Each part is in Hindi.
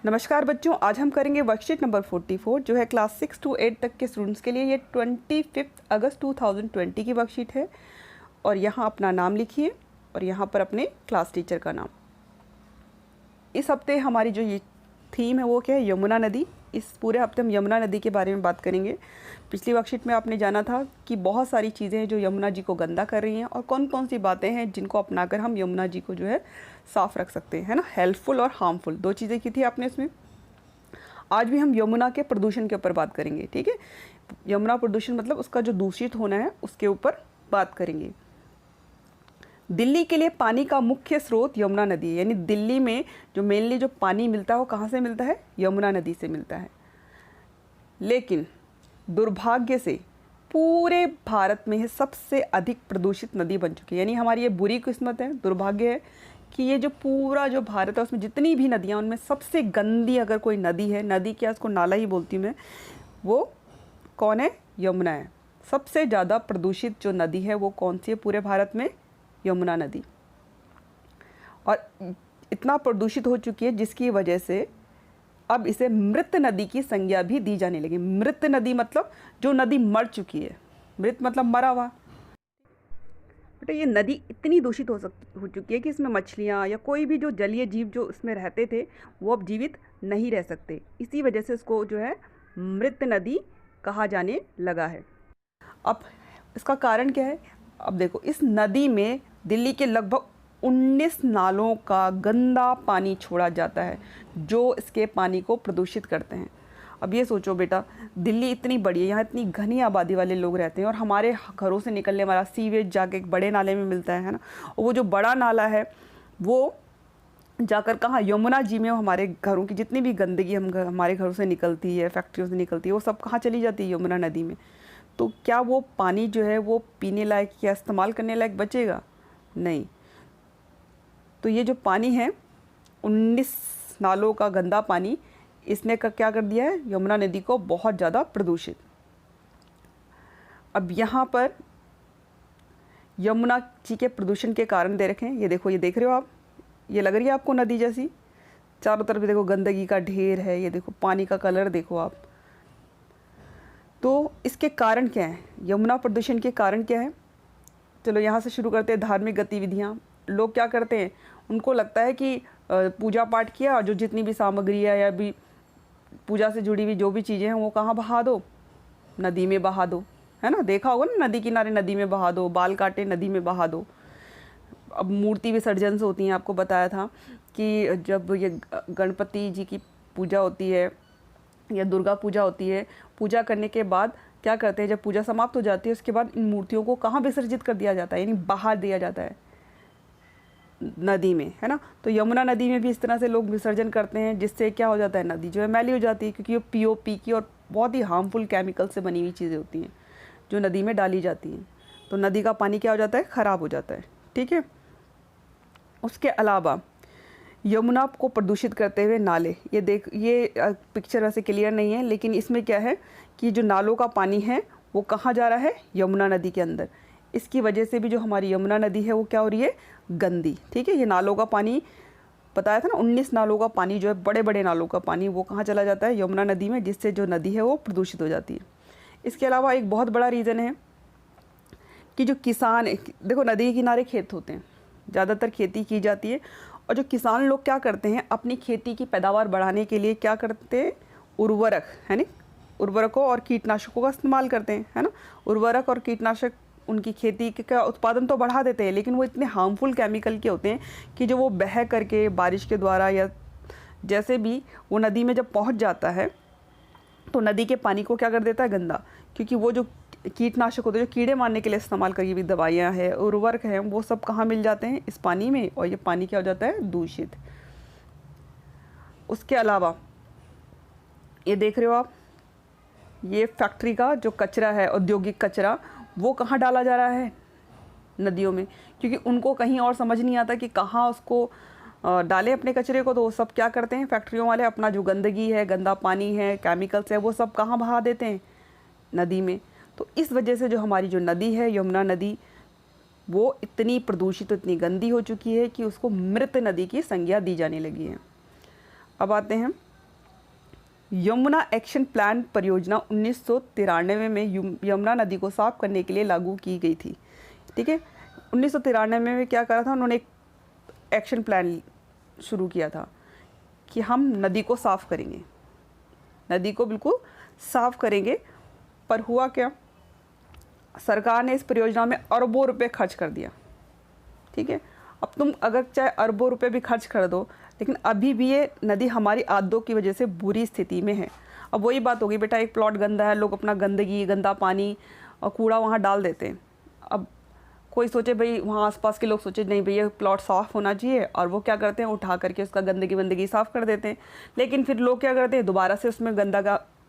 नमस्कार बच्चों, आज हम करेंगे वर्कशीट नंबर 44 जो है क्लास 6 to 8 तक के स्टूडेंट्स के लिए। ये 25 अगस्त 2020 की वर्कशीट है और यहाँ अपना नाम लिखिए और यहाँ पर अपने क्लास टीचर का नाम। इस हफ्ते हमारी जो ये थीम है वो क्या है? यमुना नदी। इस पूरे हफ्ते हम यमुना नदी के बारे में बात करेंगे। पिछली वर्कशीट में आपने जाना था कि बहुत सारी चीज़ें हैं जो यमुना जी को गंदा कर रही हैं और कौन कौन सी बातें हैं जिनको अपनाकर हम यमुना जी को जो है साफ़ रख सकते हैं, है ना। हेल्पफुल और हार्मफुल दो चीज़ें की थी आपने इसमें। आज भी हम यमुना के प्रदूषण के ऊपर बात करेंगे, ठीक है। यमुना प्रदूषण मतलब उसका जो दूषित होना है उसके ऊपर बात करेंगे। दिल्ली के लिए पानी का मुख्य स्रोत यमुना नदी है, यानी दिल्ली में जो मेनली जो पानी मिलता है वो कहाँ से मिलता है? यमुना नदी से मिलता है। लेकिन दुर्भाग्य से पूरे भारत में सबसे अधिक प्रदूषित नदी बन चुकी है। यानी हमारी ये बुरी किस्मत है, दुर्भाग्य है कि ये जो पूरा जो भारत है उसमें जितनी भी नदियाँ, उनमें सबसे गंदी अगर कोई नदी है, नदी क्या उसको नाला ही बोलती हूँ मैं, वो कौन है? यमुना है। सबसे ज़्यादा प्रदूषित जो नदी है वो कौन सी है पूरे भारत में? यमुना नदी। और इतना प्रदूषित हो चुकी है जिसकी वजह से अब इसे मृत नदी की संज्ञा भी दी जाने लगी। मृत नदी मतलब जो नदी मर चुकी है। मृत मतलब मरा हुआ। बेटा ये नदी इतनी दूषित हो चुकी है कि इसमें मछलियाँ या कोई भी जो जलीय जीव जो इसमें रहते थे वो अब जीवित नहीं रह सकते। इसी वजह से इसको जो है मृत नदी कहा जाने लगा है। अब इसका कारण क्या है? अब देखो, इस नदी में दिल्ली के लगभग 19 नालों का गंदा पानी छोड़ा जाता है जो इसके पानी को प्रदूषित करते हैं। अब ये सोचो बेटा, दिल्ली इतनी बड़ी है, यहाँ इतनी घनी आबादी वाले लोग रहते हैं और हमारे घरों से निकलने वाला सीवेज जाके एक बड़े नाले में मिलता है ना। और वो जो बड़ा नाला है वो जाकर कहाँ? यमुना जी में। हमारे घरों की जितनी भी गंदगी हमारे घरों से निकलती है, फैक्ट्रियों से निकलती है, वो सब कहाँ चली जाती है? यमुना नदी में। तो क्या वो पानी जो है वो पीने लायक या इस्तेमाल करने लायक बचेगा? नहीं। तो ये जो पानी है 19 नालों का गंदा पानी, इसने क्या कर दिया है? यमुना नदी को बहुत ज़्यादा प्रदूषित। अब यहाँ पर यमुना जी के प्रदूषण के कारण दे रखे हैं। ये देखो, ये देख रहे हो आप, ये लग रही है आपको नदी जैसी? चारों तरफ देखो गंदगी का ढेर है। ये देखो पानी का कलर देखो आप। तो इसके कारण क्या है? यमुना प्रदूषण के कारण क्या है? चलो यहाँ से शुरू करते हैं। धार्मिक गतिविधियाँ। लोग क्या करते हैं, उनको लगता है कि पूजा पाठ किया और जो जितनी भी सामग्री है या भी पूजा से जुड़ी हुई जो भी चीज़ें हैं वो कहाँ बहा दो? नदी में बहा दो, है ना। देखा होगा ना, नदी किनारे नदी में बहा दो, बाल काटे नदी में बहा दो। अब मूर्ति विसर्जन होती हैं, आपको बताया था कि जब ये गणपति जी की पूजा होती है या दुर्गा पूजा होती है, पूजा करने के बाद क्या करते हैं, जब पूजा समाप्त हो जाती है उसके बाद इन मूर्तियों को कहाँ विसर्जित कर दिया जाता है? यानी बहा दिया जाता है नदी में, है ना। तो यमुना नदी में भी इस तरह से लोग विसर्जन करते हैं जिससे क्या हो जाता है? नदी जो है मैली हो जाती है, क्योंकि वो पीओपी की और बहुत ही हार्मफुल केमिकल से बनी हुई चीज़ें होती हैं जो नदी में डाली जाती हैं। तो नदी का पानी क्या हो जाता है? ख़राब हो जाता है, ठीक है। उसके अलावा यमुना को प्रदूषित करते हुए नाले, ये देख, ये पिक्चर वैसे क्लियर नहीं है लेकिन इसमें क्या है कि जो नालों का पानी है वो कहाँ जा रहा है? यमुना नदी के अंदर। इसकी वजह से भी जो हमारी यमुना नदी है वो क्या हो रही है? गंदी, ठीक है। ये नालों का पानी बताया था ना, 19 नालों का पानी जो है, बड़े बड़े नालों का पानी, वो कहाँ चला जाता है? यमुना नदी में, जिससे जो नदी है वो प्रदूषित हो जाती है। इसके अलावा एक बहुत बड़ा रीज़न है कि जो किसान, देखो नदी के किनारे खेत होते हैं, ज़्यादातर खेती की जाती है और जो किसान लोग क्या करते हैं, अपनी खेती की पैदावार बढ़ाने के लिए क्या करते हैं? उर्वरक, है ना, उर्वरकों और कीटनाशकों का इस्तेमाल करते हैं, है ना। उर्वरक और कीटनाशक उनकी खेती का उत्पादन तो बढ़ा देते हैं लेकिन वो इतने हार्मफुल केमिकल के होते हैं कि जो वो बह करके बारिश के द्वारा या जैसे भी वो नदी में जब पहुंच जाता है तो नदी के पानी को क्या कर देता है? गंदा। क्योंकि वो जो कीटनाशक होते हैं, जो कीड़े मारने के लिए इस्तेमाल करी हुई दवाइयाँ हैं, उर्वरक हैं, वो सब कहाँ मिल जाते हैं? इस पानी में। और ये पानी क्या हो जाता है? दूषित। उसके अलावा ये देख रहे हो आप, ये फैक्ट्री का जो कचरा है, औद्योगिक कचरा, वो कहाँ डाला जा रहा है? नदियों में। क्योंकि उनको कहीं और समझ नहीं आता कि कहाँ उसको डालें अपने कचरे को। तो वो सब क्या करते हैं फैक्ट्रियों वाले? अपना जो गंदगी है, गंदा पानी है, केमिकल्स है, वो सब कहाँ बहा देते हैं? नदी में। तो इस वजह से जो हमारी जो नदी है यमुना नदी, वो इतनी प्रदूषित, इतनी गंदी हो चुकी है कि उसको मृत नदी की संज्ञा दी जाने लगी है। अब आते हैं यमुना एक्शन प्लान परियोजना 1993 में यमुना नदी को साफ करने के लिए लागू की गई थी। ठीक है, 1993 में क्या करा था उन्होंने, एक एक्शन प्लान शुरू किया था कि हम नदी को साफ़ करेंगे, नदी को बिल्कुल साफ़ करेंगे। पर हुआ क्या, सरकार ने इस परियोजना में अरबों रुपए खर्च कर दिया। ठीक है, अब तुम अगर चाहे अरबों रुपए भी खर्च कर दो, लेकिन अभी भी ये नदी हमारी आदतों की वजह से बुरी स्थिति में है। अब वही बात होगी बेटा, एक प्लॉट गंदा है, लोग अपना गंदगी, गंदा पानी और कूड़ा वहाँ डाल देते हैं। अब कोई सोचे भाई, वहाँ आसपास के लोग सोचे नहीं भाई ये प्लॉट साफ़ होना चाहिए, और वो क्या करते हैं, उठा करके उसका गंदगी साफ़ कर देते हैं। लेकिन फिर लोग क्या करते हैं, दोबारा से उसमें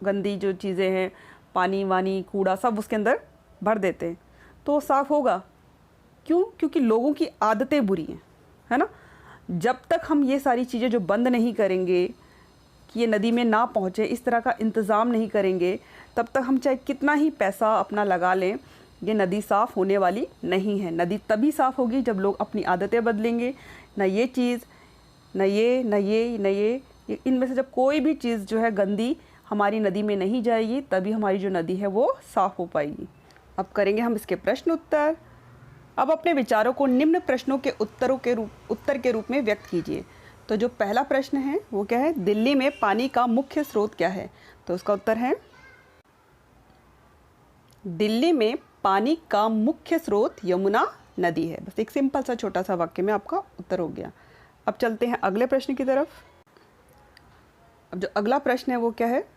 गंदी जो चीज़ें हैं, पानी वानी कूड़ा सब उसके अंदर भर देते हैं। तो वो साफ़ होगा क्यों? क्योंकि लोगों की आदतें बुरी हैं, है ना। जब तक हम ये सारी चीज़ें जो बंद नहीं करेंगे कि ये नदी में ना पहुँचे, इस तरह का इंतज़ाम नहीं करेंगे, तब तक हम चाहे कितना ही पैसा अपना लगा लें, ये नदी साफ़ होने वाली नहीं है। नदी तभी साफ़ होगी जब लोग अपनी आदतें बदलेंगे। ना ये चीज़, न ये इनमें से जब कोई भी चीज़ जो है गंदी हमारी नदी में नहीं जाएगी, तभी हमारी जो नदी है वो साफ़ हो पाएगी। अब करेंगे हम इसके प्रश्न उत्तर। अब अपने विचारों को निम्न प्रश्नों के उत्तर के रूप में व्यक्त कीजिए। तो जो पहला प्रश्न है वो क्या है, दिल्ली में पानी का मुख्य स्रोत क्या है? तो उसका उत्तर है, दिल्ली में पानी का मुख्य स्रोत यमुना नदी है। बस एक सिंपल सा छोटा सा वाक्य में आपका उत्तर हो गया। अब चलते हैं अगले प्रश्न की तरफ। अब जो अगला प्रश्न है वो क्या है,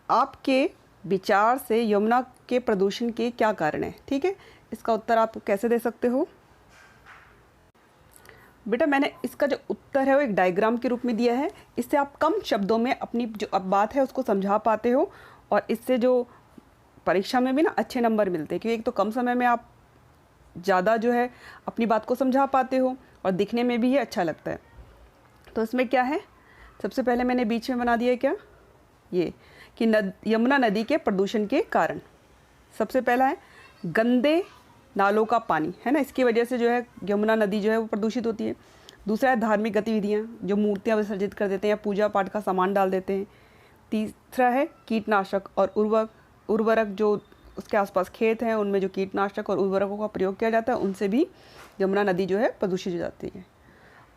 आपके विचार से यमुना के प्रदूषण के क्या कारण है? ठीक है, इसका उत्तर आप कैसे दे सकते हो? बेटा मैंने इसका जो उत्तर है वो एक डायग्राम के रूप में दिया है। इससे आप कम शब्दों में अपनी जो अब बात है उसको समझा पाते हो, और इससे जो परीक्षा में भी ना अच्छे नंबर मिलते हैं, क्योंकि एक तो कम समय में आप ज़्यादा जो है अपनी बात को समझा पाते हो, और दिखने में भी ये अच्छा लगता है। तो इसमें क्या है, सबसे पहले मैंने बीच में बना दिया क्या, ये कि यमुना नदी के प्रदूषण के कारण। सबसे पहला है गंदे नालों का पानी, है ना, इसकी वजह से जो है यमुना नदी जो है वो प्रदूषित होती है। दूसरा है धार्मिक गतिविधियाँ, जो मूर्तियाँ विसर्जित कर देते हैं या पूजा पाठ का सामान डाल देते हैं। तीसरा है कीटनाशक और उर्वरक, जो उसके आसपास खेत हैं उनमें जो कीटनाशक और उर्वरकों का प्रयोग किया जाता है, उनसे भी यमुना नदी जो है प्रदूषित हो जाती है।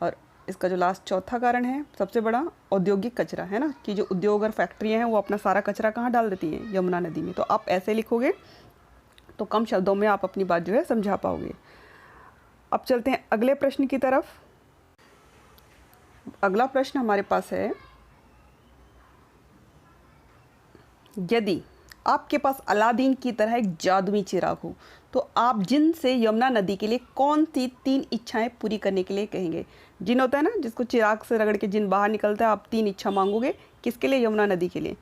और इसका जो लास्ट चौथा कारण है सबसे बड़ा, औद्योगिक कचरा, है ना, कि जो उद्योग और फैक्ट्रियाँ हैं वो अपना सारा कचरा कहाँ डाल देती हैं, यमुना नदी में। तो आप ऐसे लिखोगे तो कम शब्दों में आप अपनी बात जो है समझा पाओगे। अब चलते हैं अगले प्रश्न की तरफ। अगला प्रश्न हमारे पास है, यदि आपके पास अलादीन की तरह एक जादुई चिराग हो तो आप जिन से यमुना नदी के लिए कौन सी 3 इच्छाएं पूरी करने के लिए कहेंगे? जिन होता है ना, जिसको चिराग से रगड़ के जिन बाहर निकलता है, आप 3 इच्छा मांगोगे, किसके लिए? यमुना नदी के लिए।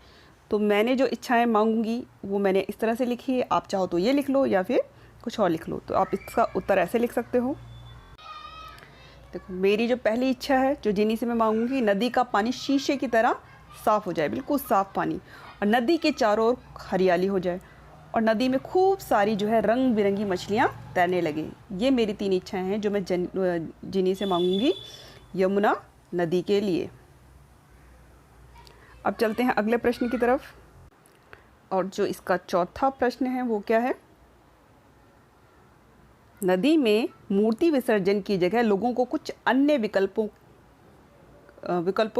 तो मैंने जो इच्छाएं मांगूंगी वो मैंने इस तरह से लिखी है, आप चाहो तो ये लिख लो या फिर कुछ और लिख लो। तो आप इसका उत्तर ऐसे लिख सकते हो। देखो मेरी जो पहली इच्छा है, जो जिनी से मैं मांगूंगी, नदी का पानी शीशे की तरह साफ़ हो जाए, बिल्कुल साफ़ पानी, और नदी के चारों ओर हरियाली हो जाए, और नदी में खूब सारी जो है रंग बिरंगी मछलियाँ तैरने लगे। ये मेरी 3 इच्छाएं हैं जो मैं जिनी से मांगूंगी यमुना नदी के लिए। अब चलते हैं अगले प्रश्न की तरफ, और जो इसका चौथा प्रश्न है वो क्या है, नदी में मूर्ति विसर्जन की जगह लोगों को कुछ अन्य विकल्पों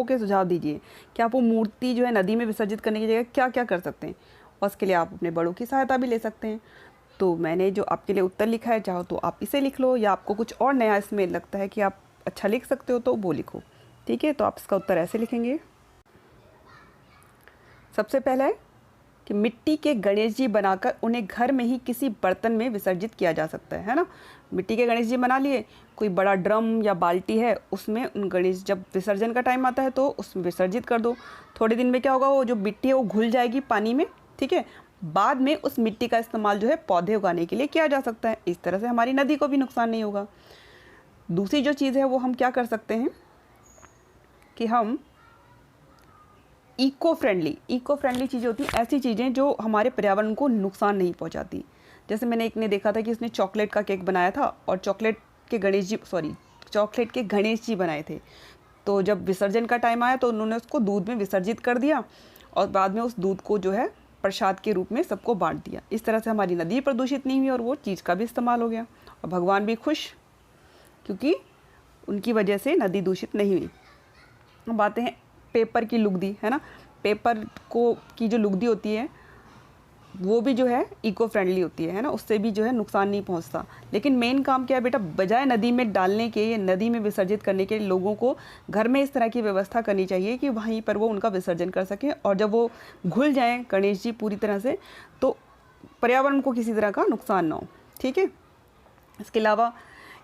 के सुझाव दीजिए। क्या आप वो मूर्ति जो है नदी में विसर्जित करने की जगह क्या क्या कर सकते हैं, और उसके लिए आप अपने बड़ों की सहायता भी ले सकते हैं। तो मैंने जो आपके लिए उत्तर लिखा है, चाहो तो आप इसे लिख लो, या आपको कुछ और नया इसमें लगता है कि आप अच्छा लिख सकते हो तो वो लिखो। ठीक है, तो आप इसका उत्तर ऐसे लिखेंगे। सबसे पहला है कि मिट्टी के गणेश जी बनाकर उन्हें घर में ही किसी बर्तन में विसर्जित किया जा सकता है ना। मिट्टी के गणेश जी बना लिए, कोई बड़ा ड्रम या बाल्टी है, उसमें उन गणेश, जब विसर्जन का टाइम आता है तो उसमें विसर्जित कर दो। थोड़े दिन में क्या होगा, वो जो मिट्टी है वो घुल जाएगी पानी में। ठीक है, बाद में उस मिट्टी का इस्तेमाल जो है पौधे उगाने के लिए किया जा सकता है। इस तरह से हमारी नदी को भी नुकसान नहीं होगा। दूसरी जो चीज़ है वो हम क्या कर सकते हैं कि हम इको फ्रेंडली चीज़ें होती हैं, ऐसी चीज़ें जो हमारे पर्यावरण को नुकसान नहीं पहुंचाती। जैसे मैंने एक ने देखा था कि उसने चॉकलेट का केक बनाया था, और चॉकलेट के गणेश जी बनाए थे। तो जब विसर्जन का टाइम आया तो उन्होंने उसको दूध में विसर्जित कर दिया और बाद में उस दूध को जो है प्रसाद के रूप में सबको बांट दिया। इस तरह से हमारी नदी प्रदूषित नहीं हुई और वो चीज़ का भी इस्तेमाल हो गया और भगवान भी खुश, क्योंकि उनकी वजह से नदी दूषित नहीं हुई। अब आते हैं पेपर की लुगदी, है ना। पेपर को की जो लुगदी होती है वो भी जो है इको फ्रेंडली होती है ना, उससे भी जो है नुकसान नहीं पहुंचता। लेकिन मेन काम क्या है बेटा, बजाय नदी में डालने के या नदी में विसर्जित करने के, लोगों को घर में इस तरह की व्यवस्था करनी चाहिए कि वहीं पर वो उनका विसर्जन कर सकें और जब वो घुल जाएँ गणेश जी पूरी तरह से, तो पर्यावरण को किसी तरह का नुकसान ना हो। ठीक है। इसके अलावा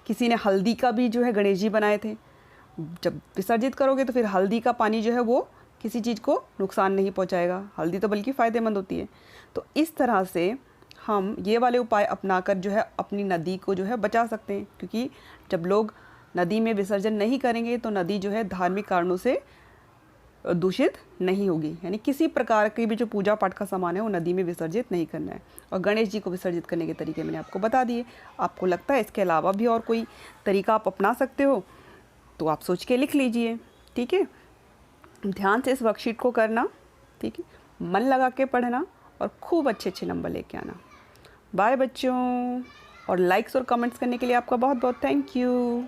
किसी ने हल्दी का भी जो है गणेश जी बनाए थे। जब विसर्जित करोगे तो फिर हल्दी का पानी जो है वो किसी चीज़ को नुकसान नहीं पहुंचाएगा, हल्दी तो बल्कि फ़ायदेमंद होती है। तो इस तरह से हम ये वाले उपाय अपनाकर जो है अपनी नदी को जो है बचा सकते हैं, क्योंकि जब लोग नदी में विसर्जन नहीं करेंगे तो नदी जो है धार्मिक कारणों से दूषित नहीं होगी। यानी किसी प्रकार की भी जो पूजा पाठ का सामान है वो नदी में विसर्जित नहीं करना है। और गणेश जी को विसर्जित करने के तरीके मैंने आपको बता दिए। आपको लगता है इसके अलावा भी और कोई तरीका आप अपना सकते हो तो आप सोच के लिख लीजिए। ठीक है। ध्यान से इस वर्कशीट को करना, ठीक है, मन लगा के पढ़ना और खूब अच्छे अच्छे नंबर लेके आना। बाय बच्चों। और लाइक्स और कमेंट्स करने के लिए आपका बहुत बहुत थैंक यू।